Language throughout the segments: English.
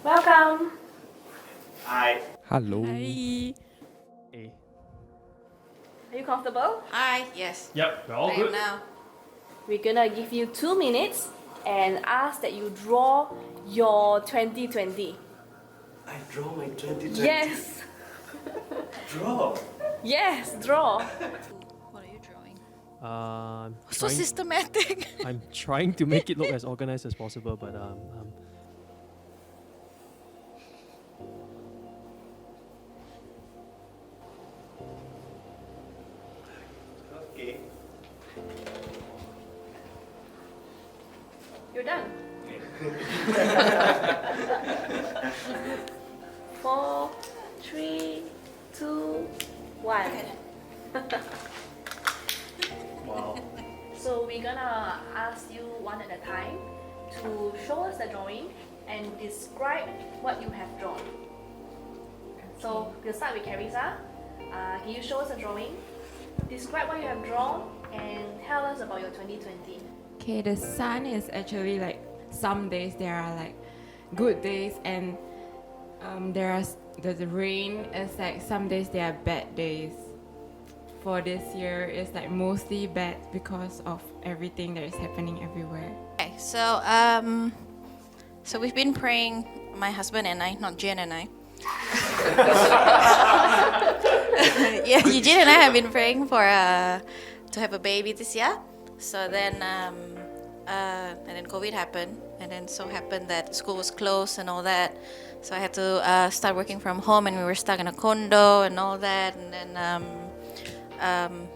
Welcome. Hi. Hello. Hi. Hey. Are you comfortable? Hi. Yes. Yep, we're all I good. am now. We're gonna give you 2 minutes and ask that you draw your 2020. I draw my 2020. Yes. Draw. Yes, draw. What are you drawing? So systematic. I'm trying to make it look as organized as possible, but Okay. You're done. 4, 3, 2, 1. wow. So we're gonna ask you one at a time to show us the drawing and describe what you have drawn. So we'll start with Carissa. Can you show us the drawing? Describe what you have drawn and tell us about your 2020. Okay, the sun is actually like some days there are like good days and the rain is like some days there are bad days. For this year, it's like mostly bad because of everything that is happening everywhere. Okay, so we've been praying, my husband and I, not Jian and I. Yeah, Eugene and I have been praying for to have a baby this year. So then and then COVID happened, and then so happened that school was closed and all that. So I had to start working from home, and we were stuck in a condo and all that. And then and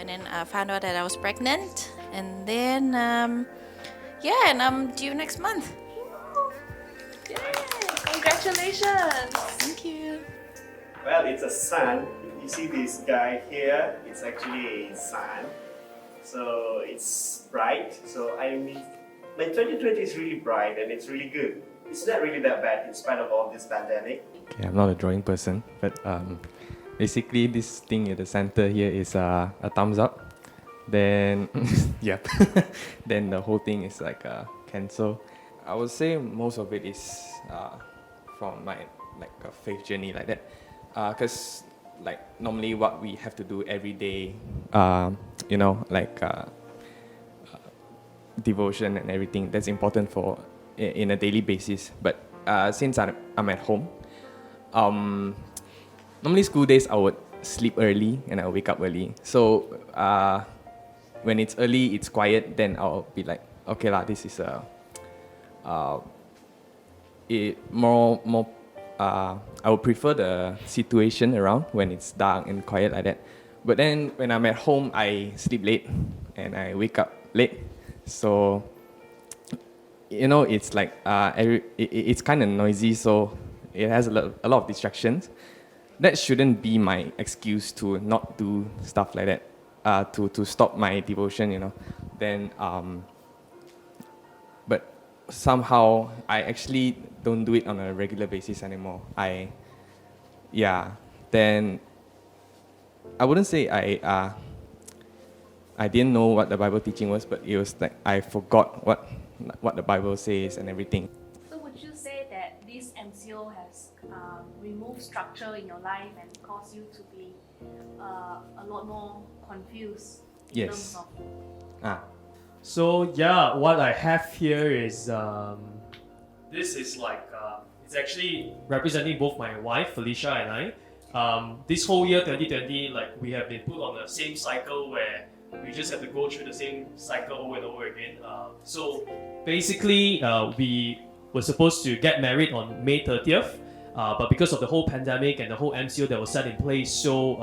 then I found out that I was pregnant, and then and I'm due next month. Yay! Congratulations! Thank you. Well, it's a sun. If you see this guy here, it's actually a sun. So it's bright. So my 2020 is really bright and it's really good. It's not really that bad in spite of all this pandemic. Okay, I'm not a drawing person, but basically this thing at the center here is a thumbs up. Then, yep. Then the whole thing is like a cancel. I would say most of it is from my a faith journey like that. Cause like normally what we have to do every day, devotion and everything. That's important for in a daily basis. But since I'm at home, normally school days I would sleep early and I'll wake up early. So when it's early, it's quiet. Then I'll be like, okay lah, this is I would prefer the situation around when it's dark and quiet like that. But then when I'm at home, I sleep late and I wake up late. So, it's like it's kind of noisy, so it has a lot of distractions. That shouldn't be my excuse to not do stuff like that, to stop my devotion, Then, but somehow I actually don't do it on a regular basis anymore. Then I wouldn't say I didn't know what the Bible teaching was, but it was like I forgot what the Bible says and everything. So would you say that this MCO has removed structure in your life and caused you to be a lot more confused in Yes. terms of... So yeah, what I have here is this is like it's actually representing both my wife Felicia and I. This whole year 2020, like we have been put on the same cycle where we just have to go through the same cycle over and over again. So basically, we were supposed to get married on May 30th, but because of the whole pandemic and the whole MCO that was set in place, so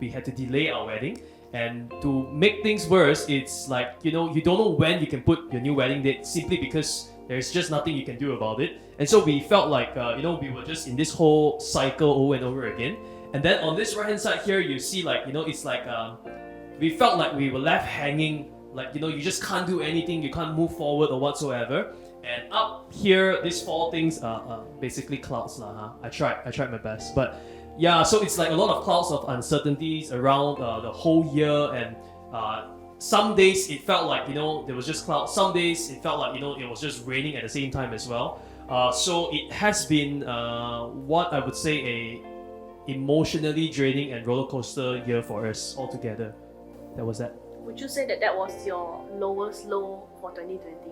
we had to delay our wedding. And to make things worse, it's like, you don't know when you can put your new wedding date simply because there's just nothing you can do about it. And so we felt like, we were just in this whole cycle over and over again. And then on this right hand side here, you see like, it's like, we felt like we were left hanging, like, you just can't do anything, you can't move forward or whatsoever. And up here, these four things are basically clouds. I tried my best. But yeah, so it's like a lot of clouds of uncertainties around the whole year, and some days it felt like there was just clouds. Some days it felt like it was just raining at the same time as well. So it has been what I would say a emotionally draining and roller coaster year for us altogether. That was that. Would you say that that was your lowest low for 2020?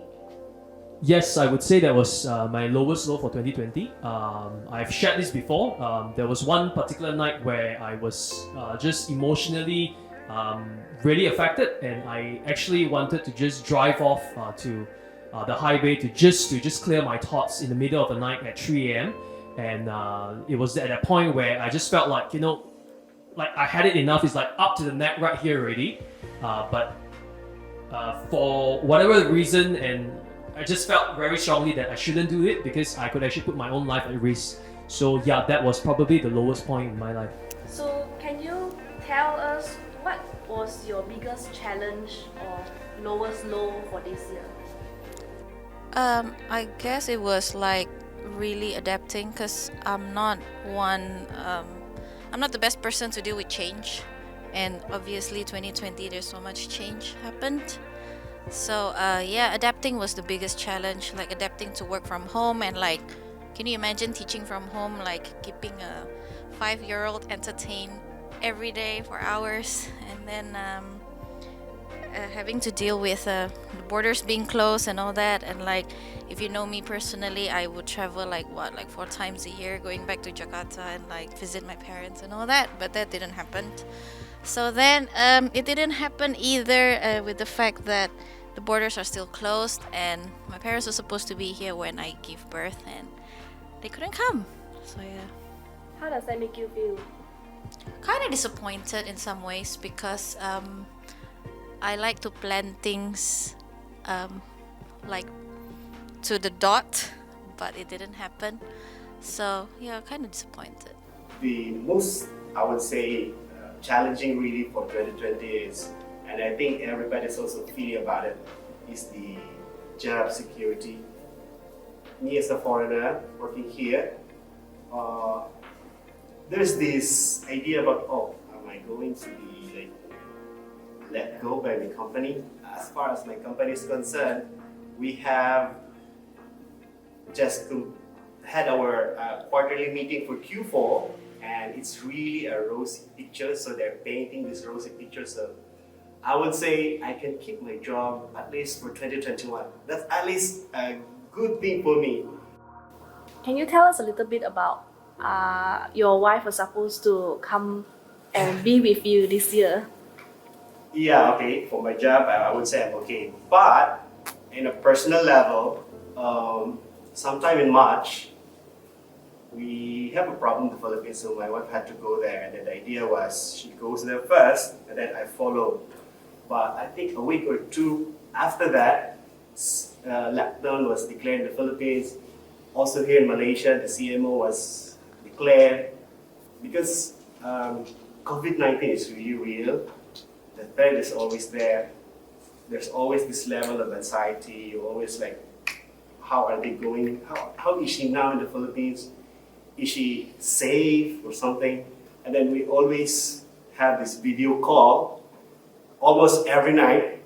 Yes, I would say that was my lowest low for 2020. I've shared this before. There was one particular night where I was just emotionally really affected, and I actually wanted to just drive off to the highway to just clear my thoughts in the middle of the night at 3 a.m. And it was at that point where I just felt like, like I had it enough. It's like up to the neck right here already. But for whatever reason, and I just felt very strongly that I shouldn't do it because I could actually put my own life at risk. So yeah, that was probably the lowest point in my life. So can you tell us what was your biggest challenge or lowest low for this year? I guess it was like really adapting because I'm not the best person to deal with change, and obviously 2020 there's so much change happened. So yeah, adapting was the biggest challenge, like adapting to work from home, and like, can you imagine teaching from home, like keeping a 5-year-old entertained every day for hours, and then having to deal with the borders being closed and all that. And like, if you know me personally, I would travel like 4 times a year, going back to Jakarta and like visit my parents and all that, but that didn't happen. So then it didn't happen either with the fact that the borders are still closed, and my parents were supposed to be here when I give birth, and they couldn't come. So yeah, How does that make you feel? kind of disappointed in some ways because I like to plan things like to the dot, but it didn't happen. So yeah, kind of disappointed. The most, I would say, challenging really for 2020 is, and I think everybody's also feeling about it, is the job security. Me as a foreigner working here, there's this idea about, am I going to be like let go by my company? As far as my company is concerned, we have just had our quarterly meeting for Q4, and it's really a rosy picture. So they're painting this rosy picture. So I would say I can keep my job at least for 2021. That's at least a good thing for me. Can you tell us a little bit about your wife was supposed to come and be with you this year? Yeah, okay. For my job, I would say I'm okay. But in a personal level, sometime in March, we have a problem in the Philippines, so my wife had to go there, and then the idea was she goes there first, and then I follow. But I think a week or two after that, lockdown was declared in the Philippines. Also here in Malaysia, the CMO was declared because COVID-19 is really real. The threat is always there. There's always this level of anxiety. You're always like, how are they going? How is she now in the Philippines? Is she safe or something? And then we always have this video call almost every night.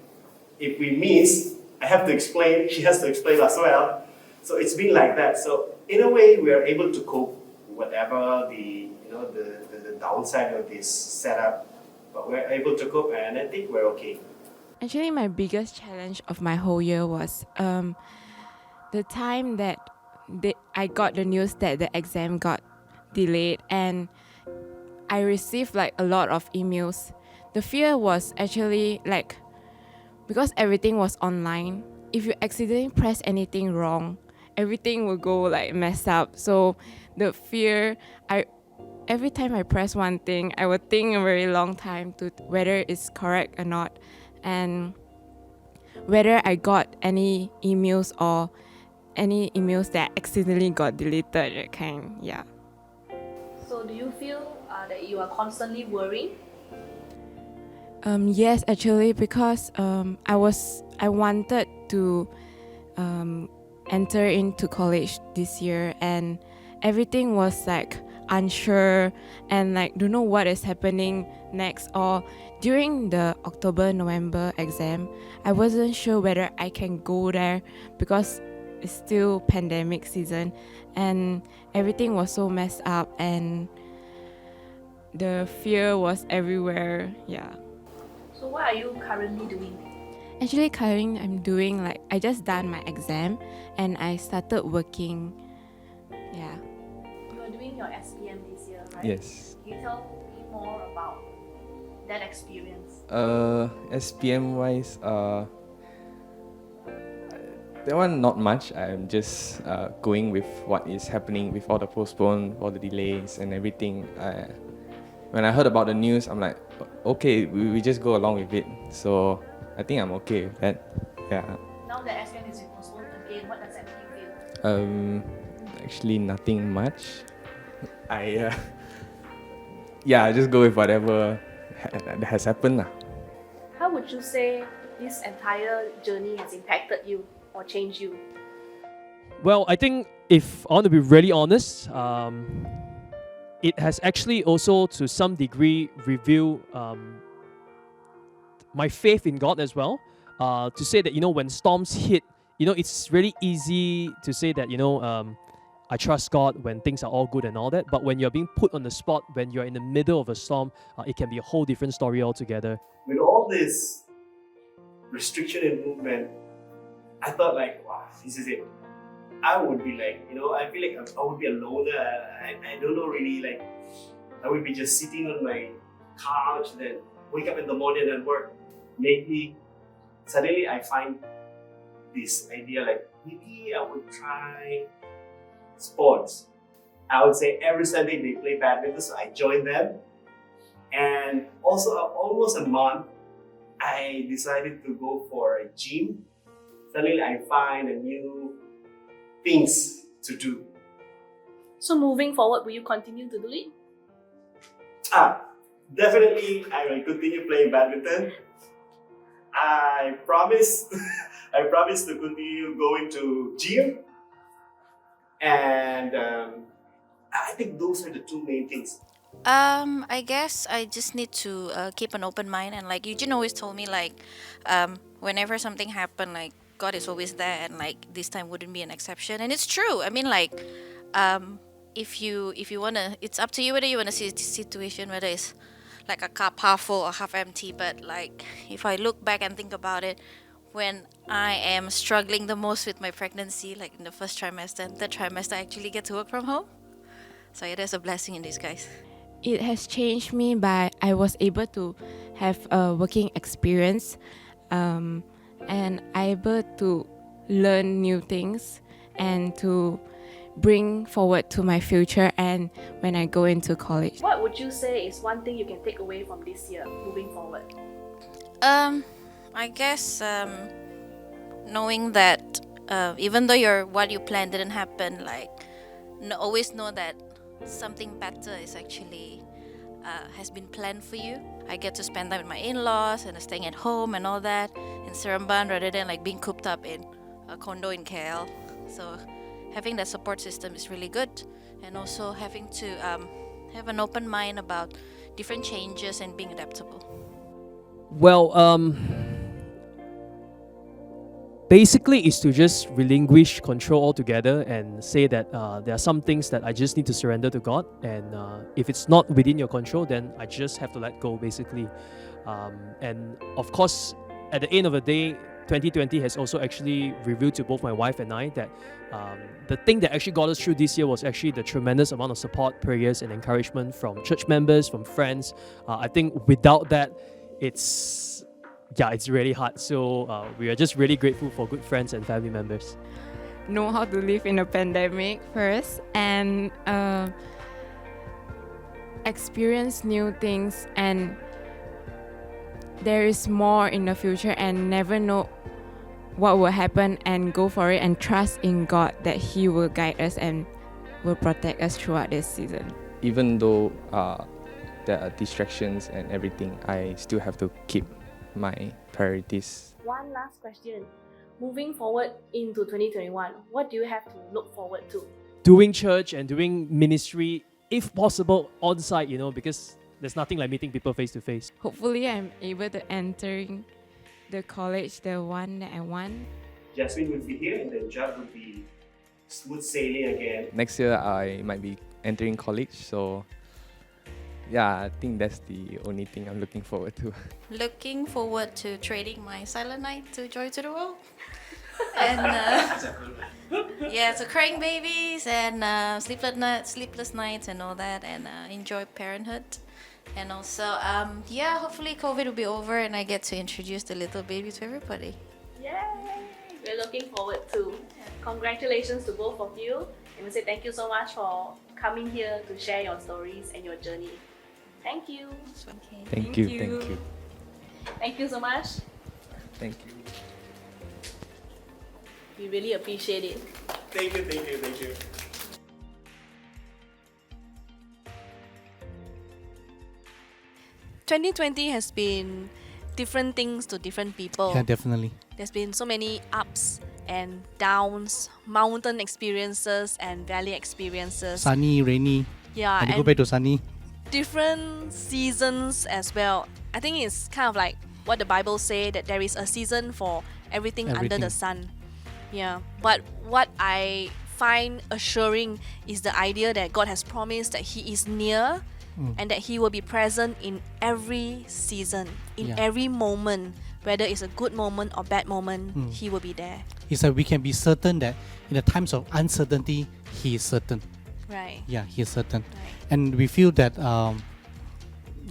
If we miss, I have to explain, she has to explain as well. So it's been like that. So in a way, we are able to cope whatever the downside of this setup, but we're able to cope, and I think we're okay. Actually, my biggest challenge of my whole year was the time that I got the news that the exam got delayed, and I received like a lot of emails. The fear was actually like, because everything was online, if you accidentally press anything wrong, everything will go like mess up. So the fear, every time I press one thing, I would think a very long time to whether it's correct or not, and whether I got any emails or any emails that accidentally got deleted, that kind. Yeah. So do you feel that you are constantly worrying? Yes, actually, because I wanted to enter into college this year, and everything was like unsure and like don't know what is happening next. Or during the October-November exam, I wasn't sure whether I can go there because it's still pandemic season, and everything was so messed up, and the fear was everywhere. Yeah. So what are you currently doing? Actually, currently I'm doing like I just done my exam, and I started working. Yeah. You are doing your SPM this year, right? Yes. Can you tell me more about that experience? SPM wise, that one not much. I'm just going with what is happening with all the postponed, all the delays and everything. When I heard about the news, I'm like, okay, we just go along with it. So I think I'm okay with that. Yeah. Now that SPM is postponed again, what does that make you feel? Actually nothing much. I just go with whatever has happened lah. How would you say this entire journey has impacted you or changed you? Well, I think if I want to be really honest, it has actually also to some degree revealed my faith in God as well. To say that, when storms hit, it's really easy to say that, I trust God when things are all good and all that. But when you're being put on the spot, when you're in the middle of a storm, it can be a whole different story altogether. With all this restriction and movement, I thought like, wow, this is it. I would be like, I feel like I would be a loner. I don't know really, like, I would be just sitting on my couch, then wake up in the morning and work. Lately, suddenly I find this idea like, maybe I would try sports. I would say every Sunday they play badminton, so I joined them. And also, almost a month, I decided to go for a gym. Suddenly, I find a new things to do. So moving forward, will you continue to do it? Definitely, I will continue playing badminton. I promise to continue going to gym. And I think those are the two main things. I guess I just need to keep an open mind, and like Eugene always told me, like whenever something happened, like God is always there, and like this time wouldn't be an exception. And it's true. I mean, like if you wanna, it's up to you whether you wanna see the situation, whether it's like a cup half full or half empty. But like if I look back and think about it, when I am struggling the most with my pregnancy, like in the first trimester and third trimester, I actually get to work from home. So yeah, there's a blessing in disguise. It has changed me by I was able to have a working experience, and able to learn new things and to bring forward to my future and when I go into college. What would you say is one thing you can take away from this year moving forward? I guess knowing that even though what you planned didn't happen, like always know that something better is actually has been planned for you. I get to spend time with my in-laws and staying at home and all that in Seremban rather than like being cooped up in a condo in KL. So having that support system is really good, and also having to have an open mind about different changes and being adaptable. Well, basically is to just relinquish control altogether and say that there are some things that I just need to surrender to God, and if it's not within your control, then I just have to let go, basically. And of course, at the end of the day, 2020 has also actually revealed to both my wife and I that the thing that actually got us through this year was actually the tremendous amount of support, prayers, and encouragement from church members, from friends. I think without that, it's really hard. So we are just really grateful for good friends and family members. Know how to live in a pandemic first, and experience new things, and there is more in the future, and never know what will happen, and go for it and trust in God that He will guide us and will protect us throughout this season. Even though there are distractions and everything, I still have to keep my priorities. One last question. Moving forward into 2021, what do you have to look forward to? Doing church and doing ministry, if possible, on site, because there's nothing like meeting people face to face. Hopefully, I'm able to enter the college, the one that I want. Jasmine would be here, and then Jad would be smooth sailing again. Next year I might be entering college, so yeah, I think that's the only thing I'm looking forward to. Looking forward to trading my silent night to joy to the world. And yeah, so crying babies and sleepless nights and all that, and enjoy parenthood. And also, yeah, hopefully COVID will be over and I get to introduce the little baby to everybody. Yay! We're looking forward to. Congratulations to both of you. And we say thank you so much for coming here to share your stories and your journey. Thank you. Okay. Thank you. Thank you so much. Thank you. We really appreciate it. Thank you. 2020 has been different things to different people. Yeah, definitely. There's been so many ups and downs, mountain experiences and valley experiences. Sunny, rainy. Yeah, Can you go and back to sunny? different seasons as well. I think it's kind of like what the Bible say, that there is a season for everything under the Everything. sun. Yeah, but what I find assuring is the idea that God has promised that He is near and that He will be present in every season, in Yeah. every moment, whether it's a good moment or bad moment, He will be there. He said we can be certain that in the times of uncertainty, He is certain. Right. Yeah, He is certain. Right. And we feel that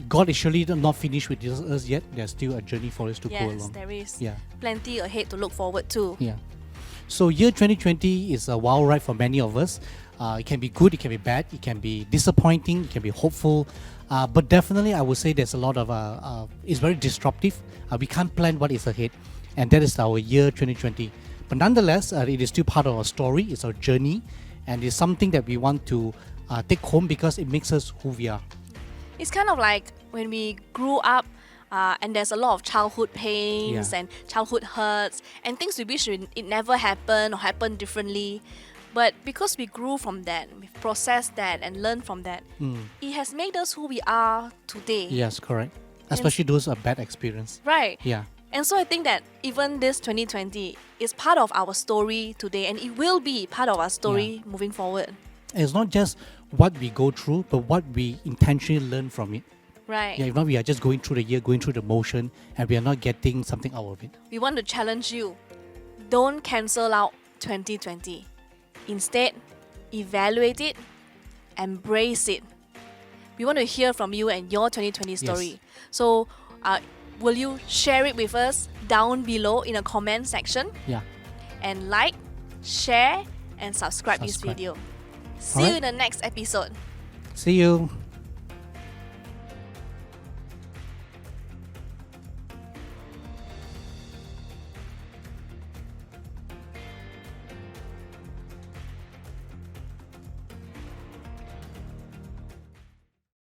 God is surely not finished with us yet. There's still a journey for us to go Yes, along. there is Yeah. plenty ahead to look forward to. Yeah. So year 2020 is a wild ride for many of us. It can be good, it can be bad, it can be disappointing, it can be hopeful. But definitely I would say there's a lot of, it's very disruptive. We can't plan what is ahead. And that is our year 2020. But nonetheless, it is still part of our story, it's our journey. And it's something that we want to take home because it makes us who we are. It's kind of like when we grew up and there's a lot of childhood pains Yeah. and childhood hurts and things we wish it never happened or happened differently. But because we grew from that, we've processed that and learned from that, it has made us who we are today. Yes, correct. Especially those are bad experience. Right. Yeah. And so I think that even this 2020 is part of our story today, and it will be part of our story moving forward. And it's not just what we go through, but what we intentionally learn from it. Right. Yeah, if not, we are just going through the year, going through the motion, and we are not getting something out of it. We want to challenge you. Don't cancel out 2020. Instead, evaluate it, embrace it. We want to hear from you and your 2020 story. Yes. So, will you share it with us down below in a comment section? Yeah. And like, share, and subscribe this Subscribe. video. See you Alright. in the next episode. See you.